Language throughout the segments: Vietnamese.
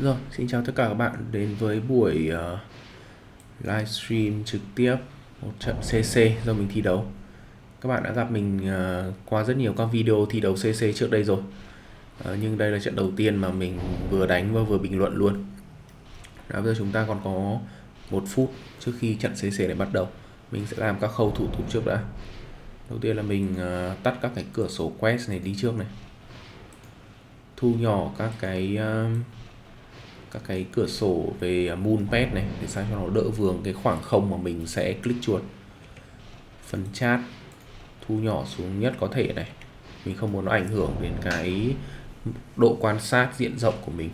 Rồi, xin chào tất cả các bạn đến với buổi livestream trực tiếp một trận CC do mình thi đấu. Các bạn đã gặp mình qua rất nhiều các video thi đấu CC trước đây rồi. Nhưng đây là trận đầu tiên mà mình vừa đánh và vừa bình luận luôn. Bây giờ chúng ta còn có 1 phút trước khi trận CC này bắt đầu. Mình sẽ làm các khâu thủ tục trước đã. Đầu tiên là mình tắt các cái cửa sổ quest này đi trước này. Thu nhỏ các cái cửa sổ về Moonpad này để sao cho nó đỡ vướng cái khoảng không mà mình sẽ click chuột. Phần chat thu nhỏ xuống nhất có thể này, mình không muốn nó ảnh hưởng đến cái độ quan sát diện rộng của mình.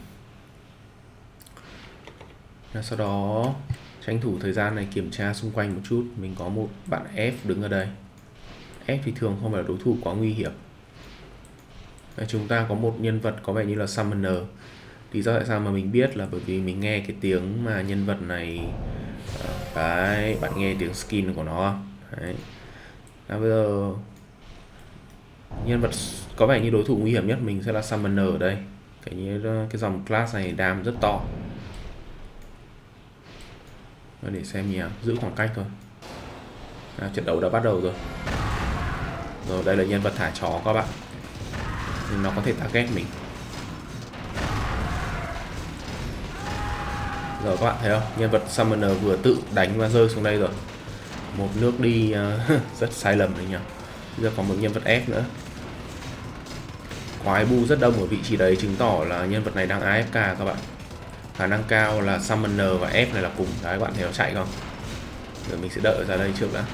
Sau đó tranh thủ thời gian này kiểm tra xung quanh một chút. Mình có một bạn F đứng ở đây. F thì thường không phải là đối thủ quá nguy hiểm. Chúng ta có một nhân vật có vẻ như là Summoner. Lý do tại sao mà mình biết là bởi vì mình nghe cái tiếng mà nhân vật này. Đấy, bạn nghe tiếng skin của nó không? Đấy. Bây giờ nhân vật có vẻ như đối thủ nguy hiểm nhất mình sẽ là Summoner ở đây. Cái dòng class này đam rất to. Để xem nhỉ, giữ khoảng cách thôi. Trận đấu đã bắt đầu rồi. Rồi đây là nhân vật thả chó các bạn. Nhưng nó có thể target mình. Rồi các bạn thấy không? Nhân vật Summoner vừa tự đánh và rơi xuống đây rồi. Một nước đi rất sai lầm đấy nhỉ. Bây giờ còn một nhân vật F nữa. Quái bu rất đông ở vị trí đấy, chứng tỏ là nhân vật này đang AFK các bạn. Khả năng cao là Summoner và F này là cùng. Đấy, các bạn thấy nó chạy không? Rồi mình sẽ đợi ra đây trước đã.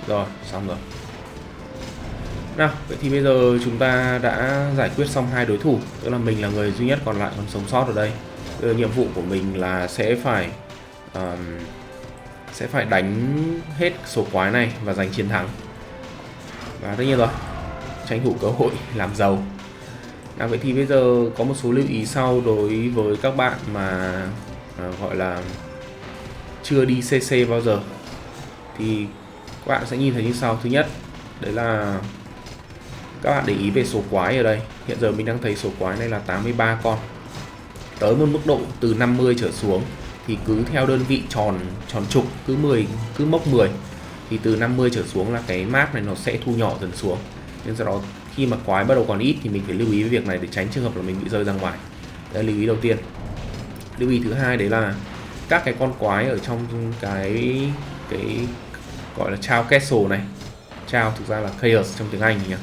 Rồi, xong rồi. Nào, vậy thì bây giờ chúng ta đã giải quyết xong 2 đối thủ. Tức là mình là người duy nhất còn lại còn sống sót ở đây. Bây giờ nhiệm vụ của mình là sẽ phải đánh hết số quái này và giành chiến thắng. Và tất nhiên rồi, tranh thủ cơ hội làm giàu. Vậy thì bây giờ có một số lưu ý sau đối với các bạn mà gọi là chưa đi CC bao giờ. Thì các bạn sẽ nhìn thấy như sau. Thứ nhất, đấy là các bạn để ý về số quái ở đây. Hiện giờ mình đang thấy số quái này là 83 con. Tới một mức độ từ 50 trở xuống thì cứ theo đơn vị tròn trục, cứ mốc 10 thì từ 50 trở xuống là cái map này nó sẽ thu nhỏ dần xuống. Nên do đó khi mà quái bắt đầu còn ít thì mình phải lưu ý với việc này để tránh trường hợp là mình bị rơi ra ngoài. Đấy là lưu ý đầu tiên. Lưu ý thứ hai đấy là các cái con quái ở trong cái gọi là Chaos Castle này. Chaos thực ra là Chaos trong tiếng Anh nhỉ.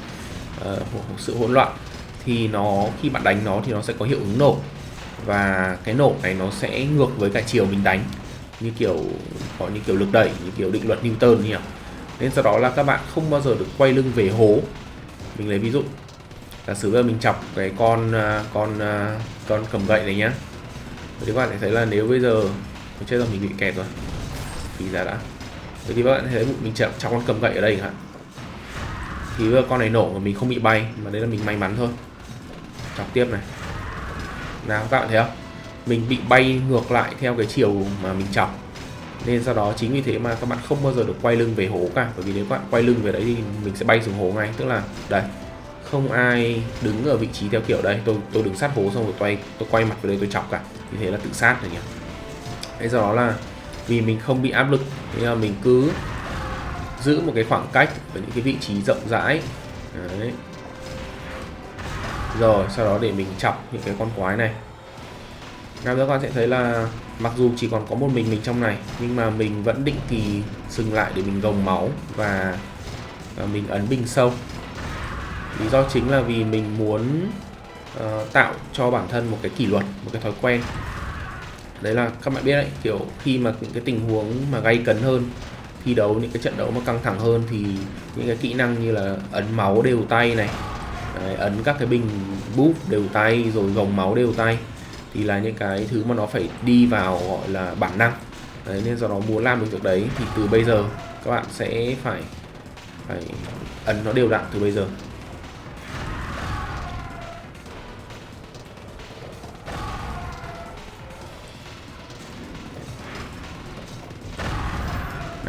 Sự hỗn loạn thì nó khi bạn đánh nó thì nó sẽ có hiệu ứng nổ, và cái nổ này nó sẽ ngược với cả chiều mình đánh, như kiểu lực đẩy, như kiểu định luật Newton nhỉ. Nên do đó là các bạn không bao giờ được quay lưng về hố. Mình lấy ví dụ, giả sử là mình chọc cái con cầm gậy này nhá, thì các bạn sẽ thấy là nếu bây giờ chết rồi, mình bị kẹt rồi, thì ra đã. Vậy thì các bạn thấy mình chọc con cầm gậy ở đây hả? Thì con này nổ mà mình không bị bay, mà đấy là mình may mắn thôi. Chọc tiếp này. Nào các bạn thấy không? Mình bị bay ngược lại theo cái chiều mà mình chọc. Nên do đó chính vì thế mà các bạn không bao giờ được quay lưng về hố cả. Bởi vì nếu các bạn quay lưng về đấy thì mình sẽ bay xuống hố ngay. Tức là đây, không ai đứng ở vị trí theo kiểu đây. Tôi đứng sát hố xong rồi tôi quay mặt về đây tôi chọc cả. Như thế là tự sát rồi nhỉ. Thế do đó là vì mình không bị áp lực, nên là mình cứ giữ một cái khoảng cách ở những cái vị trí rộng rãi. Đấy. Rồi sau đó để mình chọc những cái con quái này. Các bạn sẽ thấy là mặc dù chỉ còn có một mình trong này, nhưng mà mình vẫn định kỳ dừng lại để mình gồng máu và mình ấn bình sâu. Lý do chính là vì mình muốn tạo cho bản thân một cái kỷ luật, một cái thói quen. Đấy là các bạn biết đấy, kiểu khi mà những cái tình huống mà gay cấn hơn, thi đấu những cái trận đấu mà căng thẳng hơn, thì những cái kỹ năng như là ấn máu đều tay này, đấy, ấn các cái bình búp đều tay, rồi gồng máu đều tay, thì là những cái thứ mà nó phải đi vào gọi là bản năng. Đấy, nên do đó muốn làm được việc đấy thì từ bây giờ các bạn sẽ phải ấn nó đều đặn từ bây giờ.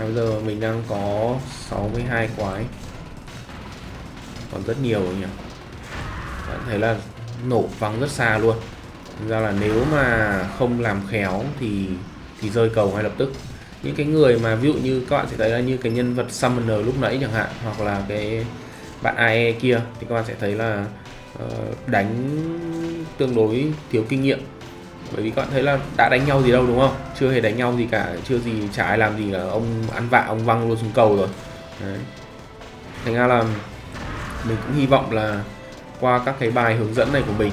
Bây giờ mình đang có 62 quái, còn rất nhiều nhỉ. Bạn thấy là nổ văng rất xa luôn. Thực ra là nếu mà không làm khéo thì rơi cầu ngay lập tức. Những cái người mà ví dụ như các bạn sẽ thấy là như cái nhân vật Summoner lúc nãy chẳng hạn, hoặc là cái bạn AE kia, thì các bạn sẽ thấy là đánh tương đối thiếu kinh nghiệm. Bởi vì các bạn thấy là đã đánh nhau gì đâu đúng không? Chưa hề đánh nhau gì cả, chưa gì chả ai làm gì cả, ông ăn vạ ông văng luôn xuống cầu rồi. Đấy. Thành ra là mình cũng hy vọng là qua các cái bài hướng dẫn này của mình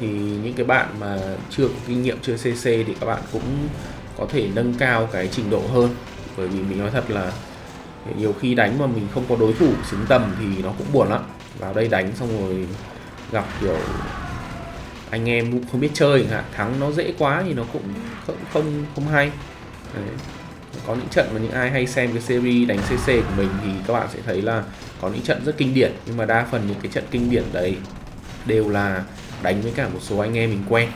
thì những cái bạn mà chưa có kinh nghiệm, chưa CC thì các bạn cũng có thể nâng cao cái trình độ hơn. Bởi vì mình nói thật là nhiều khi đánh mà mình không có đối thủ xứng tầm thì nó cũng buồn lắm. Vào đây đánh xong rồi gặp kiểu anh em cũng không biết chơi, thắng nó dễ quá thì nó cũng không hay. Đấy. Có những trận mà những ai hay xem cái series đánh CC của mình thì các bạn sẽ thấy là có những trận rất kinh điển, nhưng mà đa phần những cái trận kinh điển đấy đều là đánh với cả một số anh em mình quen.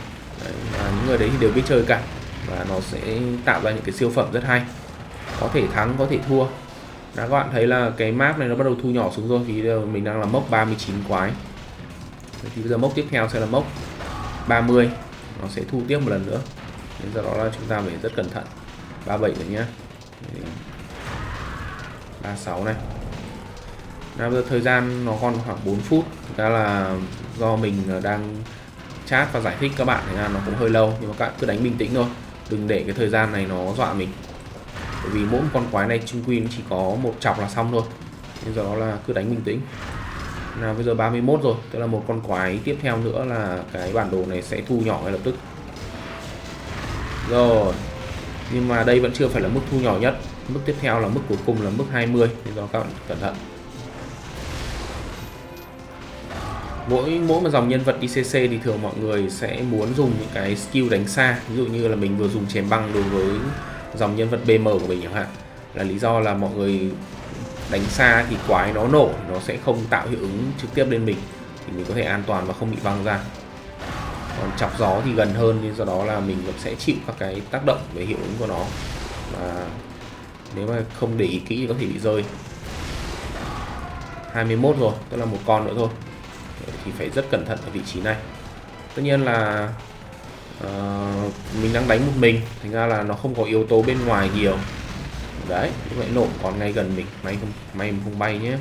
Đấy, và những người đấy thì đều biết chơi cả, và nó sẽ tạo ra những cái siêu phẩm rất hay, có thể thắng có thể thua. Đã các bạn thấy là cái map này nó bắt đầu thu nhỏ xuống rồi, vì bây giờ mình đang là mốc 39 quái. Thì bây giờ mốc tiếp theo sẽ là mốc 30, nó sẽ thu tiếp một lần nữa, nên do đó là chúng ta phải rất cẩn thận. 37 rồi nhé, 36 này. Bây giờ thời gian nó còn khoảng 4 phút. Thực ra là do mình đang chat và giải thích các bạn, thế là nó cũng hơi lâu, nhưng mà các bạn cứ đánh bình tĩnh thôi, đừng để cái thời gian này nó dọa mình. Bởi vì mỗi con quái này chung quy nó chỉ có một chọc là xong thôi, nên do đó là cứ đánh bình tĩnh. Nào bây giờ 31 rồi, tức là một con quái tiếp theo nữa là cái bản đồ này sẽ thu nhỏ ngay lập tức. Rồi, nhưng mà đây vẫn chưa phải là mức thu nhỏ nhất. Mức tiếp theo là mức cuối cùng là mức 20, nên do các bạn cẩn thận. Mỗi một dòng nhân vật đi CC thì thường mọi người sẽ muốn dùng những cái skill đánh xa. Ví dụ như là mình vừa dùng chém băng đối với dòng nhân vật BM của mình chẳng hạn, là lý do là mọi người đánh xa thì quái nó nổ, nó sẽ không tạo hiệu ứng trực tiếp lên mình, thì mình có thể an toàn và không bị văng ra. Còn chọc gió thì gần hơn, nên do đó là mình vẫn sẽ chịu các cái tác động về hiệu ứng của nó, và nếu mà không để ý kỹ thì có thể bị rơi. 21 rồi, tức là một con nữa thôi, thì phải rất cẩn thận ở vị trí này. Tất nhiên là mình đang đánh một mình, thành ra là nó không có yếu tố bên ngoài nhiều. Đấy, như vậy nổ còn ngay gần mình, may mình không bay nhé.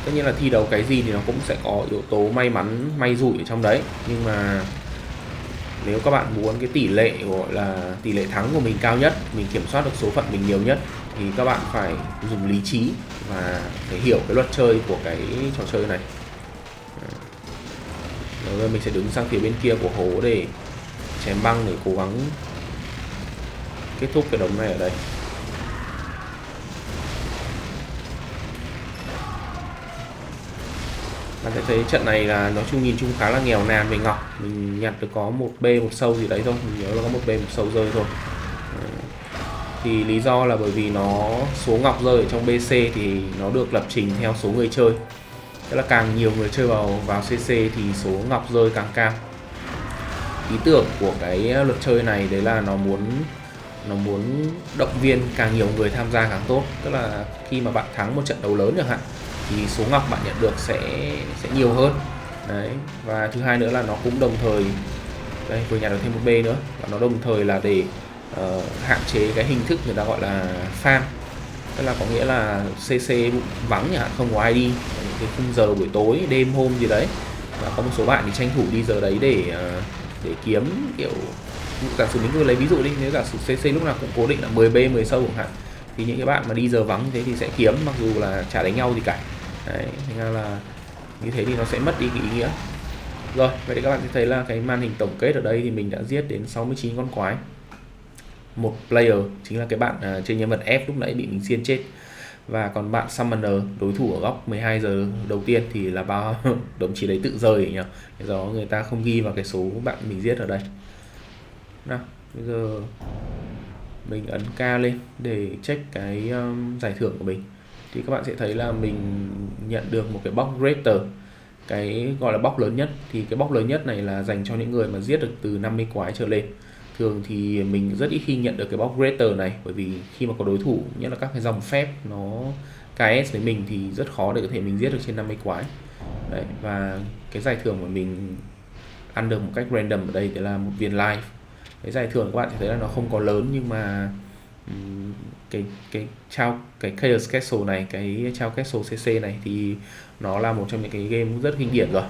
Tất nhiên là thi đấu cái gì thì nó cũng sẽ có yếu tố may mắn, may rủi ở trong đấy, nhưng mà nếu các bạn muốn cái tỷ lệ gọi là tỷ lệ thắng của mình cao nhất, mình kiểm soát được số phận mình nhiều nhất, thì các bạn phải dùng lý trí và phải hiểu cái luật chơi của cái trò chơi này. Rồi mình sẽ đứng sang phía bên kia của hố để chém băng, để cố gắng kết thúc cái đống này ở đây. Bạn sẽ thấy trận này là nói chung nhìn chung khá là nghèo nàn về ngọc. Mình nhặt được có một B một sâu gì đấy thôi, mình nhớ là có một B một sâu rơi thôi. Thì lý do là bởi vì nó số ngọc rơi ở trong BC thì nó được lập trình theo số người chơi, tức là càng nhiều người chơi vào CC thì số ngọc rơi càng cao. Ý tưởng của cái luật chơi này đấy là nó muốn động viên càng nhiều người tham gia càng tốt, tức là khi mà bạn thắng một trận đấu lớn chẳng hạn thì số ngọc bạn nhận được sẽ nhiều hơn. Đấy, và thứ hai nữa là nó cũng đồng thời, đây vừa nhặt được thêm một B nữa, và nó đồng thời là để hạn chế cái hình thức người ta gọi là farm, tức là có nghĩa là CC vắng nhỉ, không có ai đi những cái khung giờ buổi tối đêm hôm gì đấy, và có một số bạn thì tranh thủ đi giờ đấy để kiếm, kiểu giả sử mình cứ lấy ví dụ đi, nếu giả sử CC lúc nào cũng cố định là 10B 10 sâu chẳng hạn, thì những cái bạn mà đi giờ vắng như thế thì sẽ kiếm mặc dù là chả đánh nhau gì cả. Đấy, thành ra là như thế thì nó sẽ mất đi cái ý nghĩa. Rồi, vậy thì các bạn sẽ thấy là cái màn hình tổng kết ở đây thì mình đã giết đến 69 con quái. Một player chính là cái bạn chơi nhân vật F lúc nãy bị mình xiên chết, và còn bạn Summoner đối thủ ở góc 12 giờ đầu tiên thì là bao đồng chí đấy tự rời nhỉ, do người ta không ghi vào cái số bạn mình giết ở đây. Nào, bây giờ mình ấn K lên để check cái giải thưởng của mình, thì các bạn sẽ thấy là mình nhận được một cái box Greater. cái gọi là box lớn nhất. Thì cái box lớn nhất này là dành cho những người mà giết được từ 50 quái trở lên. Thường thì mình rất ít khi nhận được cái box greater này, bởi vì khi mà có đối thủ, nhất là các cái dòng phép nó KS với mình thì rất khó để có thể mình giết được trên 50 quái. Đấy, và cái giải thưởng mà mình ăn được một cách random ở đây thì là một viên life. Cái giải thưởng các bạn thấy là nó không có lớn, nhưng mà cái Chaos Castle này, cái Chaos Castle CC này thì nó là một trong những cái game rất kinh điển rồi,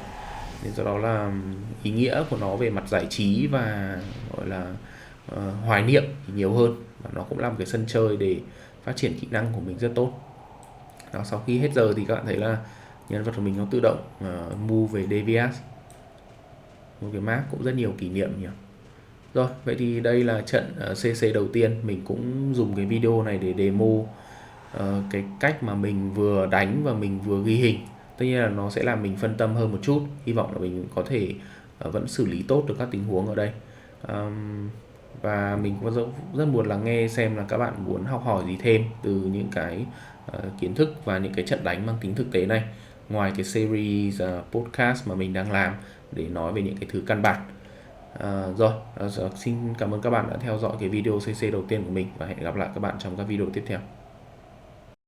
nên do đó là ý nghĩa của nó về mặt giải trí và gọi là hoài niệm thì nhiều hơn, và nó cũng là một cái sân chơi để phát triển kỹ năng của mình rất tốt. Đó, sau khi hết giờ thì các bạn thấy là nhân vật của mình nó tự động move về Devias, một cái map cũng rất nhiều kỷ niệm nhỉ. Rồi, vậy thì đây là trận CC đầu tiên. Mình cũng dùng cái video này để demo cái cách mà mình vừa đánh và mình vừa ghi hình. Tất nhiên là nó sẽ làm mình phân tâm hơn một chút. Hy vọng là mình có thể vẫn xử lý tốt được các tình huống ở đây. Và mình cũng rất muốn lắng nghe xem là các bạn muốn học hỏi gì thêm từ những cái kiến thức và những cái trận đánh mang tính thực tế này, ngoài cái series podcast mà mình đang làm để nói về những cái thứ căn bản. Xin cảm ơn các bạn đã theo dõi cái video CC đầu tiên của mình, và hẹn gặp lại các bạn trong các video tiếp theo.